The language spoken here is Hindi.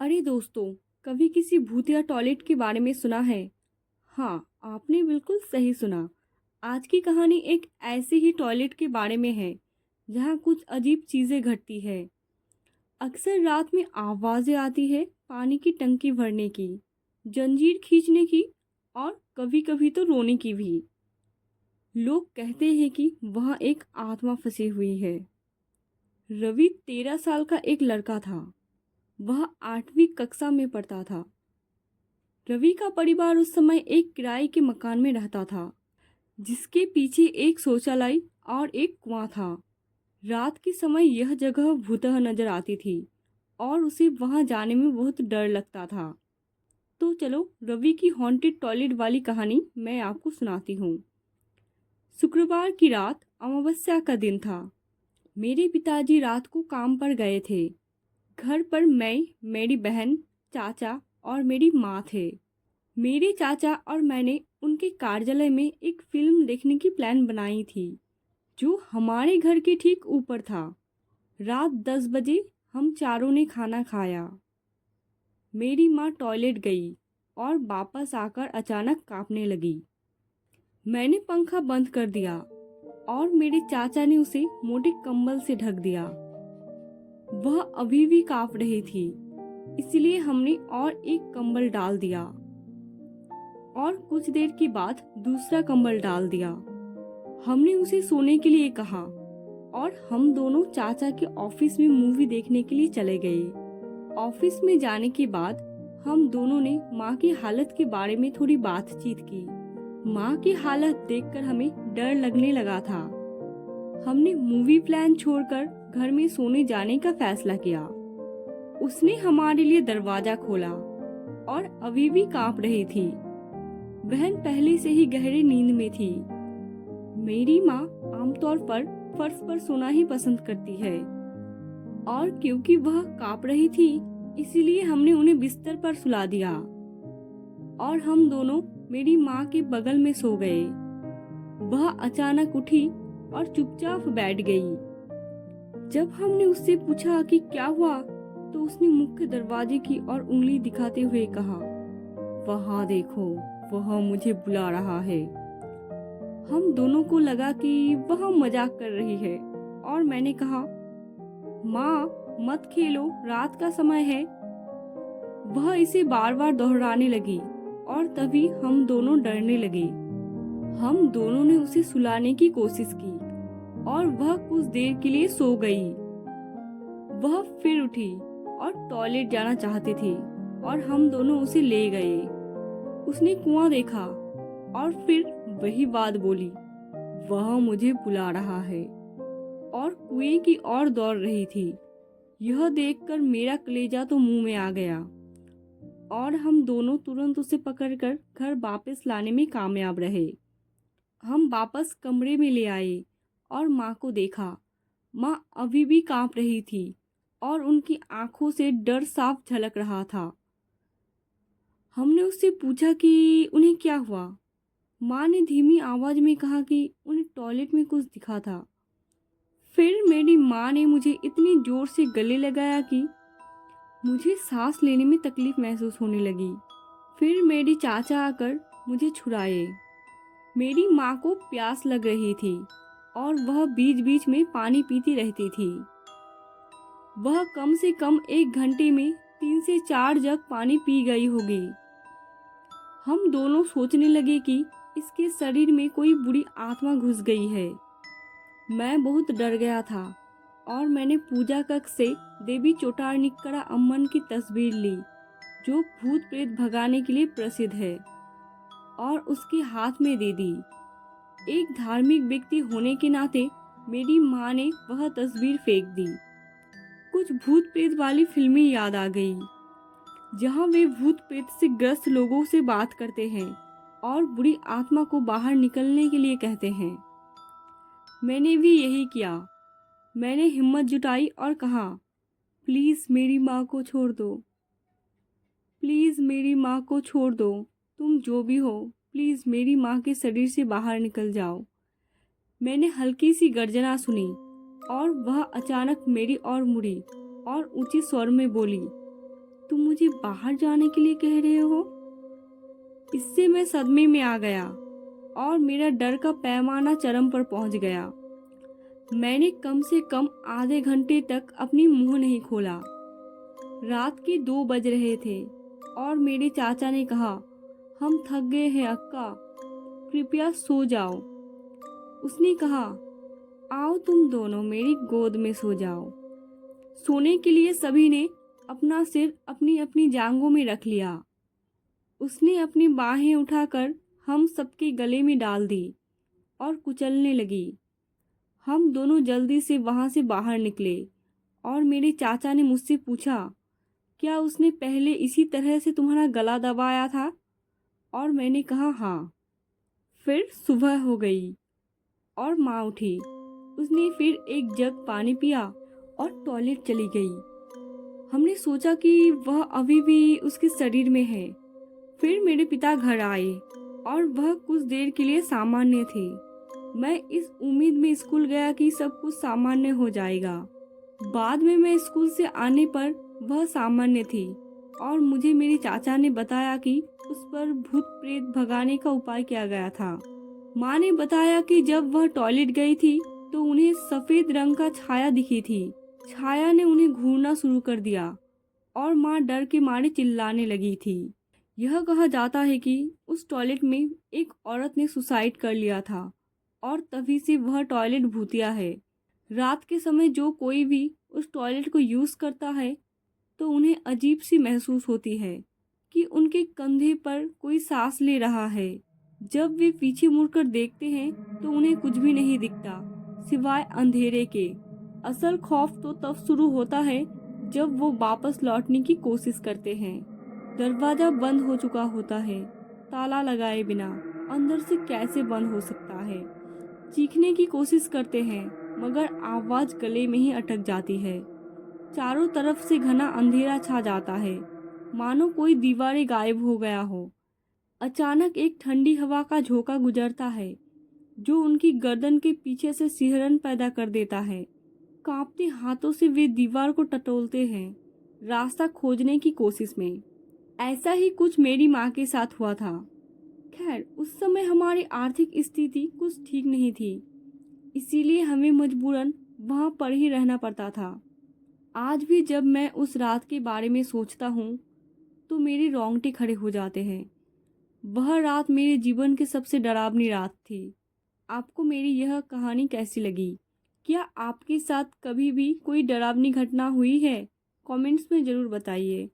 अरे दोस्तों, कभी किसी भूत या टॉयलेट के बारे में सुना है? हाँ, आपने बिल्कुल सही सुना। आज की कहानी एक ऐसे ही टॉयलेट के बारे में है, जहाँ कुछ अजीब चीज़ें घटती है। अक्सर रात में आवाज़ें आती है, पानी की टंकी भरने की, जंजीर खींचने की और कभी-कभी तो रोने की भी। लोग कहते हैं कि वहाँ एक आत्मा फंसी हुई है। रवि 13 साल का एक लड़का था। वह 8वीं कक्षा में पढ़ता था। रवि का परिवार उस समय एक किराए के मकान में रहता था, जिसके पीछे एक शौचालय और एक कुआं था। रात के समय यह जगह भूतह नजर आती थी और उसे वहां जाने में बहुत डर लगता था। तो चलो रवि की हॉन्टेड टॉयलेट वाली कहानी मैं आपको सुनाती हूँ। शुक्रवार की रात अमावस्या का दिन था। मेरे पिताजी रात को काम पर गए थे। घर पर मैं, मेरी बहन, चाचा और मेरी माँ थे। मेरे चाचा और मैंने उनके कार्यालय में एक फिल्म देखने की प्लान बनाई थी, जो हमारे घर के ठीक ऊपर था। रात 10 बजे हम चारों ने खाना खाया। मेरी माँ टॉयलेट गई और वापस आकर अचानक कांपने लगी। मैंने पंखा बंद कर दिया और मेरे चाचा ने उसे मोटे कंबल से ढक दिया। वह अभी भी कांप रही थी, इसलिए हमने और एक कंबल डाल दिया और कुछ देर के बाद दूसरा कंबल डाल दिया। हमने उसे सोने के लिए कहा और हम दोनों चाचा के ऑफिस में मूवी देखने के लिए चले गए। ऑफिस में जाने के बाद हम दोनों ने माँ की हालत के बारे में थोड़ी बातचीत की। माँ की हालत देखकर हमें डर लगने लगा था। हमने मूवी प्लान छोड़कर घर में सोने जाने का फैसला किया। उसने हमारे लिए दरवाजा खोला और अभी भी कांप रही थी। बहन पहले से ही गहरी नींद में थी। मेरी माँ आमतौर पर फर्श पर सोना ही पसंद करती है और क्योंकि वह कांप रही थी, इसीलिए हमने उन्हें बिस्तर पर सुला दिया और हम दोनों मेरी माँ के बगल में सो गए। वह अचानक उठी और चुपचाप बैठ गई। जब हमने उससे पूछा कि क्या हुआ, तो उसने मुख्य दरवाजे की ओर उंगली दिखाते हुए कहा, वहां देखो, वह मुझे बुला रहा है। हम दोनों को लगा कि वह मजाक कर रही है और मैंने कहा, माँ मत खेलो, रात का समय है। वह इसे बार बार दोहराने लगी और तभी हम दोनों डरने लगे। हम दोनों ने उसे सुलाने की कोशिश की और वह कुछ देर के लिए सो गई। वह फिर उठी और टॉयलेट जाना चाहती थी और हम दोनों उसे ले गए। उसने कुआं देखा और फिर वही बात बोली, वह मुझे बुला रहा है, और कुएं की ओर दौड़ रही थी। यह देखकर मेरा कलेजा तो मुंह में आ गया और हम दोनों तुरंत उसे पकड़कर घर वापस लाने में कामयाब रहे। हम वापस कमरे में ले आए और माँ को देखा। माँ अभी भी कांप रही थी और उनकी आंखों से डर साफ झलक रहा था। हमने उससे पूछा कि उन्हें क्या हुआ। माँ ने धीमी आवाज में कहा कि उन्हें टॉयलेट में कुछ दिखा था। फिर मेरी माँ ने मुझे इतनी जोर से गले लगाया कि मुझे सांस लेने में तकलीफ महसूस होने लगी। फिर मेरी चाचा आकर मुझे छुड़ाए। मेरी माँ को प्यास लग रही थी और वह बीच बीच में पानी पीती रहती थी। वह कम से कम 1 घंटे में 3 से 4 जग पानी पी गई होगी। हम दोनों सोचने लगे कि इसके शरीर में कोई बुरी आत्मा घुस गई है। मैं बहुत डर गया था और मैंने पूजा कक्ष से देवी चोटानिक्करा अम्मन की तस्वीर ली, जो भूत प्रेत भगाने के लिए प्रसिद्ध है, और उसके हाथ में दे दी। एक धार्मिक व्यक्ति होने के नाते मेरी माँ ने वह तस्वीर फेंक दी। कुछ भूत प्रेत वाली फिल्में याद आ गई, जहाँ वे भूत प्रेत से ग्रस्त लोगों से बात करते हैं और बुरी आत्मा को बाहर निकलने के लिए कहते हैं। मैंने भी यही किया। मैंने हिम्मत जुटाई और कहा, प्लीज मेरी माँ को छोड़ दो, प्लीज मेरी माँ को छोड़ दो, तुम जो भी हो, प्लीज मेरी माँ के शरीर से बाहर निकल जाओ। मैंने हल्की सी गर्जना सुनी और वह अचानक मेरी ओर मुड़ी और ऊंचे स्वर में बोली, तुम मुझे बाहर जाने के लिए कह रहे हो? इससे मैं सदमे में आ गया और मेरा डर का पैमाना चरम पर पहुंच गया। मैंने कम से कम आधे घंटे तक अपनी मुंह नहीं खोला। रात के 2 बज रहे थे और मेरे चाचा ने कहा, हम थक गए हैं अक्का, कृपया सो जाओ। उसने कहा, आओ तुम दोनों मेरी गोद में सो जाओ। सोने के लिए सभी ने अपना सिर अपनी अपनी जांघों में रख लिया। उसने अपनी बाहें उठाकर हम सबके गले में डाल दी और कुचलने लगी। हम दोनों जल्दी से वहां से बाहर निकले और मेरे चाचा ने मुझसे पूछा, क्या उसने पहले इसी तरह से तुम्हारा गला दबाया था? और मैंने कहा हाँ। फिर सुबह हो गई और माँ उठी। उसने फिर एक जग पानी पिया और टॉयलेट चली गई। हमने सोचा कि वह अभी भी उसके शरीर में है। फिर मेरे पिता घर आए और वह कुछ देर के लिए सामान्य थे। मैं इस उम्मीद में स्कूल गया कि सब कुछ सामान्य हो जाएगा। बाद में मैं स्कूल से आने पर वह सामान्य थी और मुझे मेरे चाचा ने बताया कि उस पर भूत प्रेत भगाने का उपाय किया गया था। माँ ने बताया कि जब वह टॉयलेट गई थी तो उन्हें सफेद रंग का छाया दिखी थी। छाया ने उन्हें घूरना शुरू कर दिया और माँ डर के मारे चिल्लाने लगी थी। यह कहा जाता है कि उस टॉयलेट में एक औरत ने सुसाइड कर लिया था और तभी से वह टॉयलेट भूतिया है। रात के समय जो कोई भी उस टॉयलेट को यूज़ करता है तो उन्हें अजीब सी महसूस होती है कि उनके कंधे पर कोई सांस ले रहा है। जब वे पीछे मुड़कर देखते हैं तो उन्हें कुछ भी नहीं दिखता सिवाय अंधेरे के। असल खौफ तो तब शुरू होता है जब वो वापस लौटने की कोशिश करते हैं। दरवाजा बंद हो चुका होता है, ताला लगाए बिना अंदर से कैसे बंद हो सकता है। चीखने की कोशिश करते हैं मगर आवाज गले में ही अटक जाती है। चारों तरफ से घना अंधेरा छा जाता है, मानो कोई दीवारें गायब हो गया हो। अचानक एक ठंडी हवा का झोंका गुजरता है जो उनकी गर्दन के पीछे से सिहरन पैदा कर देता है। कांपते हाथों से वे दीवार को टटोलते हैं, रास्ता खोजने की कोशिश में। ऐसा ही कुछ मेरी माँ के साथ हुआ था। खैर, उस समय हमारी आर्थिक स्थिति कुछ ठीक नहीं थी, इसीलिए हमें मजबूरन वहाँ पर ही रहना पड़ता था। आज भी जब मैं उस रात के बारे में सोचता हूँ तो मेरे रोंगटे खड़े हो जाते हैं। वह रात मेरे जीवन की सबसे डरावनी रात थी। आपको मेरी यह कहानी कैसी लगी? क्या आपके साथ कभी भी कोई डरावनी घटना हुई है? कमेंट्स में ज़रूर बताइए।